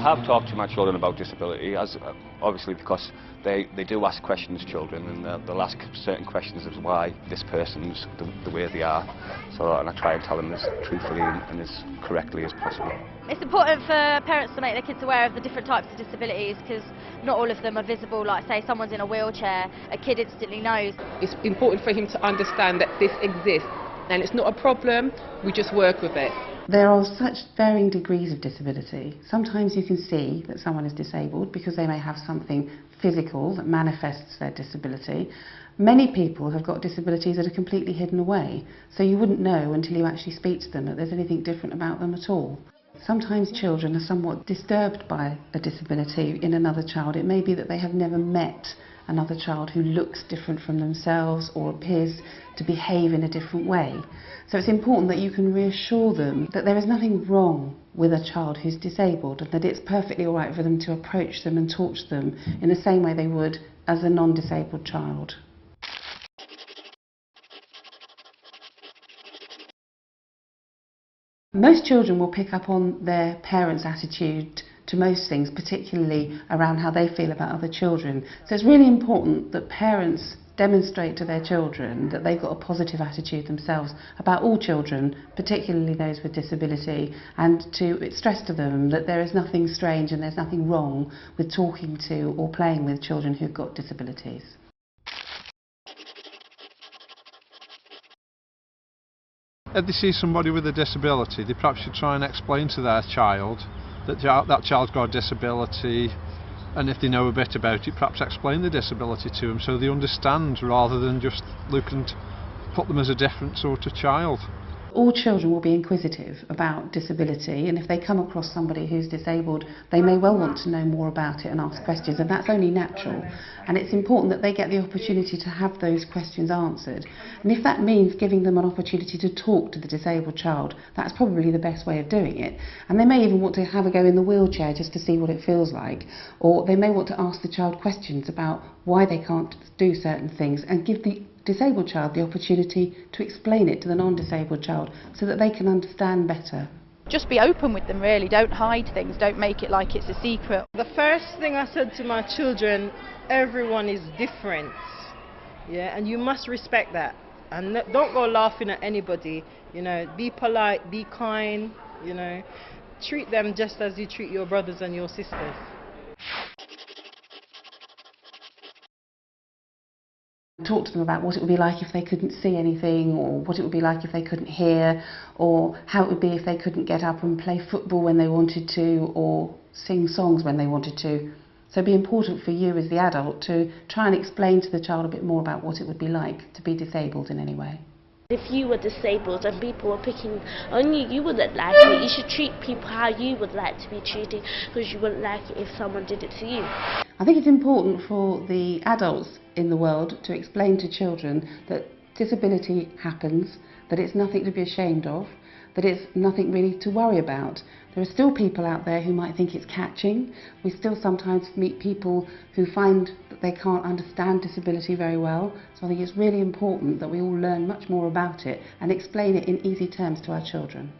have talked to my children about disability, as obviously because they do ask questions, children, and they'll ask certain questions as why this person's the way they are. So, and I try and tell them as truthfully and as correctly as possible. It's important for parents to make their kids aware of the different types of disabilities, because not all of them are visible. Like, say someone's in a wheelchair, a kid instantly knows. It's important for him to understand that this exists, and it's not a problem, we just work with it. There are such varying degrees of disability. Sometimes you can see that someone is disabled because they may have something physical that manifests their disability. Many people have got disabilities that are completely hidden away, so you wouldn't know until you actually speak to them that there's anything different about them at all. Sometimes children are somewhat disturbed by a disability in another child. It may be that they have never met another child who looks different from themselves or appears to behave in a different way. So it's important that you can reassure them that there is nothing wrong with a child who's disabled, and that it's perfectly all right for them to approach them and talk to them in the same way they would as a non-disabled child. Most children will pick up on their parents' attitude to most things, particularly around how they feel about other children. So it's really important that parents demonstrate to their children that they've got a positive attitude themselves about all children, particularly those with disability, and to stress to them that there is nothing strange and there's nothing wrong with talking to or playing with children who've got disabilities. If they see somebody with a disability, they perhaps should try and explain to their child that that child's got a disability, and if they know a bit about it, perhaps explain the disability to them so they understand, rather than just look and put them as a different sort of child. All children will be inquisitive about disability, and if they come across somebody who's disabled, they may well want to know more about it and ask questions, and that's only natural. And it's important that they get the opportunity to have those questions answered. And if that means giving them an opportunity to talk to the disabled child, that's probably the best way of doing it. And they may even want to have a go in the wheelchair just to see what it feels like, or they may want to ask the child questions about why they can't do certain things, and give the disabled child the opportunity to explain it to the non-disabled child so that they can understand better. Just be open with them, really. Don't hide things. Don't make it like it's a secret. The first thing I said to my children, everyone is different, yeah, and you must respect that, and don't go laughing at anybody, you know, be polite, be kind, you know, treat them just as you treat your brothers and your sisters. Talk to them about what it would be like if they couldn't see anything, or what it would be like if they couldn't hear, or how it would be if they couldn't get up and play football when they wanted to, or sing songs when they wanted to. So it'd be important for you as the adult to try and explain to the child a bit more about what it would be like to be disabled in any way. If you were disabled and people were picking on you, you wouldn't like it. You should treat people how you would like to be treated, because you wouldn't like it if someone did it to you. I think it's important for the adults in the world to explain to children that disability happens, that it's nothing to be ashamed of, that it's nothing really to worry about. There are still people out there who might think it's catching. We still sometimes meet people who find that they can't understand disability very well. So I think it's really important that we all learn much more about it and explain it in easy terms to our children.